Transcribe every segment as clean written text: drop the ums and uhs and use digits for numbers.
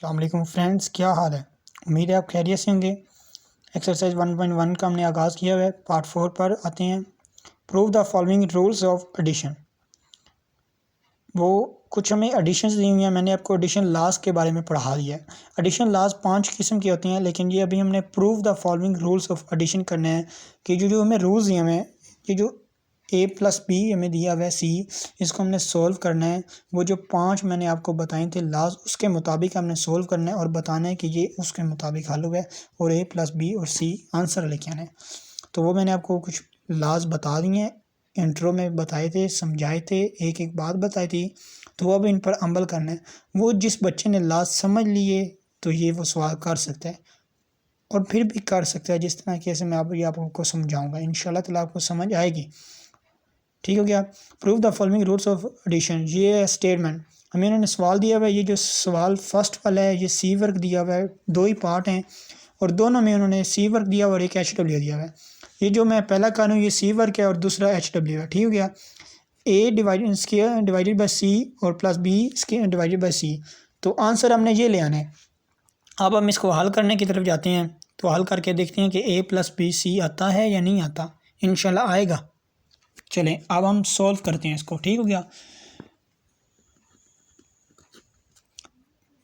अस्सलाम वालेकुम फ्रेंड्स, क्या हाल है। उम्मीद है आप खैरियत से होंगे। एक्सरसाइज 1.1 का हमने आगाज़ किया हुआ है। पार्ट 4 पर आते हैं। Prove the following rules of addition. वो कुछ हमें एडिशंस दी हुई हैं। मैंने आपको एडिशन लॉज के बारे में पढ़ा दिया है। एडिशन लॉज 5 किस्म के होते हैं, लेकिन ये अभी हमने prove the following rules of addition करने हैं कि जो हमें रूल्स दिए हुए हैं, ये जो a+b हमें दिया हुआ है c, इसको हमने सोल्व करना है। वो जो 5 मैंने आपको बताए थे लॉज, उसके मुताबिक हमने सोल्व करना है और बताना है कि ये उसके मुताबिक हल हुआ है और a+b और c आंसर लेके आना है। तो वो मैंने आपको कुछ लॉज बता दिए हैं, इंट्रो में बताए थे, समझाए थे, एक एक बात बताई थी। तो अब इन पर अमल करना है। वो जिस बच्चे ने लॉज समझ लिए तो ये वो सवाल कर सकता है और फिर भी कर सकता है जिस तरह के ऐसे मैं आपको समझाऊंगा। इंशाल्लाह ताला आपको समझ आएगी। ठीक हो गया। Prove the following rules of addition. ये है स्टेटमेंट। हमें इन्होंने सवाल दिया हुआ है। ये जो सवाल फर्स्ट वाला है ये सी वर्क दिया हुआ है, 2 ही पार्ट हैं और दोनों में उन्होंने सी वर्क दिया हुआ और एक HW दिया हुआ है। ये जो मैं पहला कर रहा हूँ ये सी वर्क है और दूसरा HW है। ठीक हो गया। a डिवाइडेड बाई सी और प्लस b डिवाइडेड बाई सी। तो आंसर हमने ये ले आना है। अब हम इसको हल करने की तरफ जाते हैं। तो हल करके देखते हैं कि a+b+c आता है या नहीं आता। इंशाल्लाह आएगा। चलें अब हम सॉल्व करते हैं इसको। ठीक हो गया।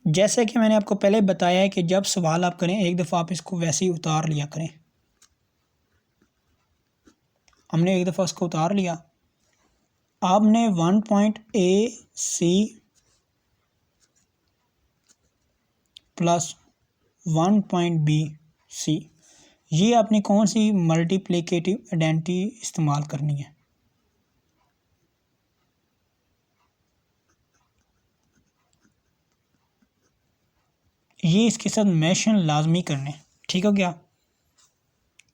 जैसे कि मैंने आपको पहले बताया है कि जब सवाल आप करें एक दफ़ा आप इसको वैसे ही उतार लिया करें। हमने एक दफ़ा इसको उतार लिया। आपने 1.ac प्लस 1.bc, ये आपने कौन सी मल्टीप्लिकेटिव आइडेंटिटी इस्तेमाल करनी है। ये इसके साथ मेंशन लाजमी करने। ठीक हो गया।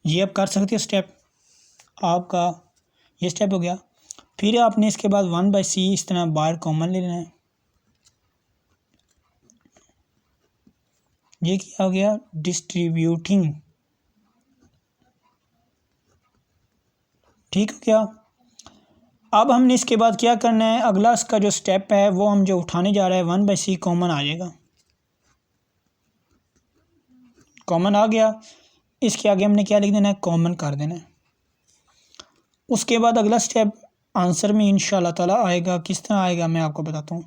ये आप कर सकते हो स्टेप। आपका ये स्टेप हो गया। फिर आपने इसके बाद 1/c इस तरह बाहर कॉमन ले लेना है। ये क्या हो गया, डिस्ट्रीब्यूटिंग। ठीक हो गया। अब हमने इसके बाद क्या करना है, अगला इसका जो स्टेप है वो हम जो उठाने जा रहे हैं 1/c कॉमन आ जाएगा। कॉमन आ गया। इसके आगे हमने क्या लिख देना है, कॉमन कर देना है। उसके बाद अगला स्टेप आंसर में इंशाल्लाह ताला आएगा। किस तरह आएगा मैं आपको बताता हूँ।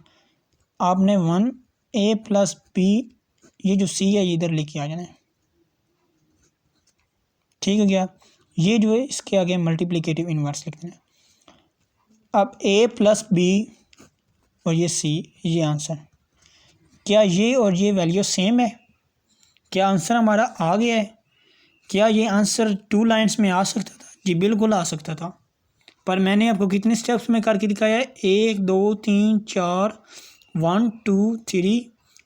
आपने 1a+b, ये जो c है ये इधर लेके आ जाना है। ठीक हो गया। ये जो है इसके आगे मल्टीप्लिकेटिव इन्वर्स लिख देना है। अब a+b और ये c, ये आंसर। क्या ये और ये वैल्यू सेम है? क्या आंसर हमारा आ गया है? क्या ये आंसर 2 लाइन्स में आ सकता था? जी बिल्कुल आ सकता था, पर मैंने आपको कितने स्टेप्स में करके दिखाया है, 1 2 3 4 1 2 3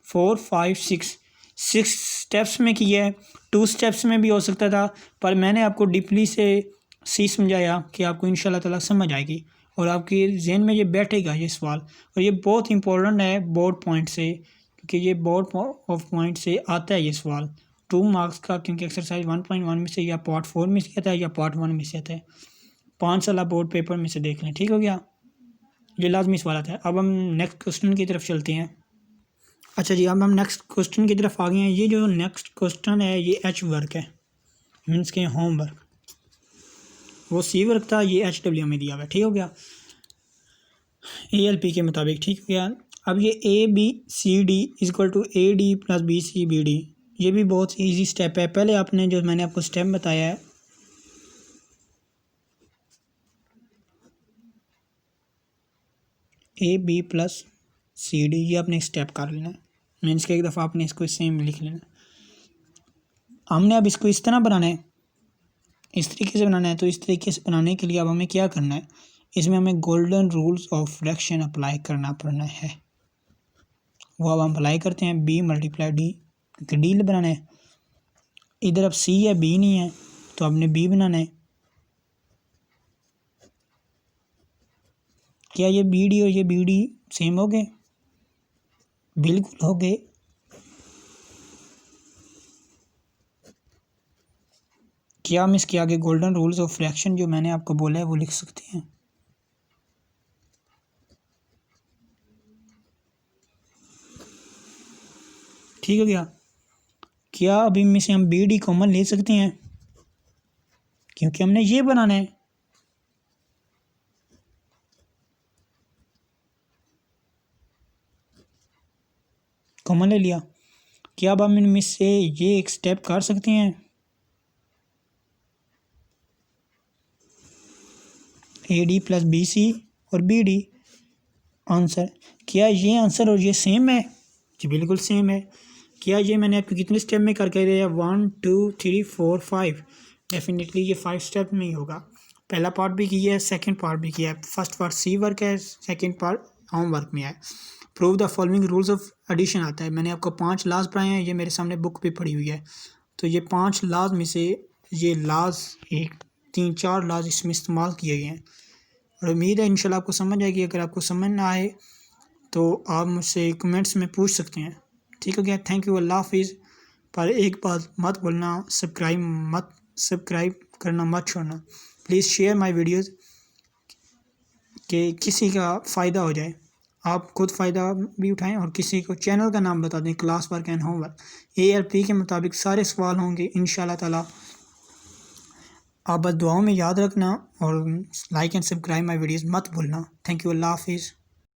4 5 6 स्टेप्स में किया है। 2 स्टेप्स में भी हो सकता था, पर मैंने आपको डीपली से समझाया कि आपको इंशाल्लाह ताला समझ आएगी और आपके जहन में ये बैठेगा ये सवाल। और ये बहुत इंपॉर्टेंट है बोर्ड पॉइंट से, क्योंकि ये बोर्ड ऑफ पॉइंट से आता है ये सवाल 2 मार्क्स का, क्योंकि एक्सरसाइज 1.1 में से या पार्ट 4 में से आता है या पार्ट 1 में से आता है। 5 साल बोर्ड पेपर में से देख लें। ठीक हो गया। ये लाजमी सवाल आता है। अब हम नेक्स्ट क्वेश्चन की तरफ चलते हैं। अच्छा जी, अब हम नेक्स्ट क्वेश्चन की तरफ आ गए हैं। ये जो नेक्स्ट क्वेश्चन है ये H वर्क है, मीन्स के होम वर्क। वो C वर्क था, ये HW में दिया हुआ है। ठीक हो गया, ALP के मुताबिक। ठीक हो गया। अब ये ABCD इक्वल टू AD+BCBD, ये भी बहुत ईजी स्टेप है। पहले आपने जो मैंने आपको स्टेप बताया है, AB+CD, ये आपने स्टेप कर लेना है। मीन्स के एक दफ़ा आपने इसको सेम लिख लेना। हमने अब इसको इस तरह बनाना है, इस तरीके से बनाना है। तो इस तरीके से बनाने के लिए अब हमें क्या करना है, इसमें हमें golden rules of fraction apply करना पड़ना है। वो अब हम अप्लाई करते हैं। B × D, क्योंकि D बनाना है। इधर अब C है, B नहीं है, तो आपने B बनाना है। क्या ये BD और ये BD सेम हो गए? बिल्कुल हो गए। क्या हम इसके आगे गोल्डन रूल्स ऑफ फ्रैक्शन जो मैंने आपको बोला है वो लिख सकते हैं? ठीक हो गया। क्या अभी में से हम बी डी कॉमन ले सकते हैं, क्योंकि हमने ये बनाना है। कॉमन ले लिया। क्या अब हम इनमें से ये एक स्टेप कर सकते हैं, a d plus b c और बी डी। आंसर, क्या ये आंसर और ये सेम है? जी बिल्कुल सेम है। क्या ये मैंने आपको कितने स्टेप में करके दिया? 1 2 3 4 5। डेफिनेटली ये 5 स्टेप में ही होगा। पहला पार्ट भी किया है, सेकंड पार्ट भी किया है। फर्स्ट पार्ट सी वर्क है, सेकंड पार्ट होमवर्क में है। Prove the following rules of addition आता है। मैंने आपको 5 लाज पढ़ाए हैं, ये मेरे सामने बुक पे पड़ी हुई है। तो ये 5 लाज में से ये लाज 1 3 4 लाज इसमें इस्तेमाल किए गए हैं, और उम्मीद है इंशाल्लाह आपको समझ आएगी। अगर आपको समझ ना आए तो आप मुझसे कमेंट्स में पूछ सकते हैं। ठीक हो गया। Thank you. अल्लाह हाफिज़। पर एक बात मत भूलना, सब्सक्राइब करना मत छोड़ना। प्लीज़ शेयर माय वीडियोस कि किसी का फ़ायदा हो जाए। आप खुद फ़ायदा भी उठाएं और किसी को चैनल का नाम बता दें, class work and homework. ALP के मुताबिक सारे सवाल होंगे इंशाल्लाह ताला। आप बस दुआओं में याद रखना और like and subscribe my videos मत भूलना। Thank you. अल्लाह हाफिज़।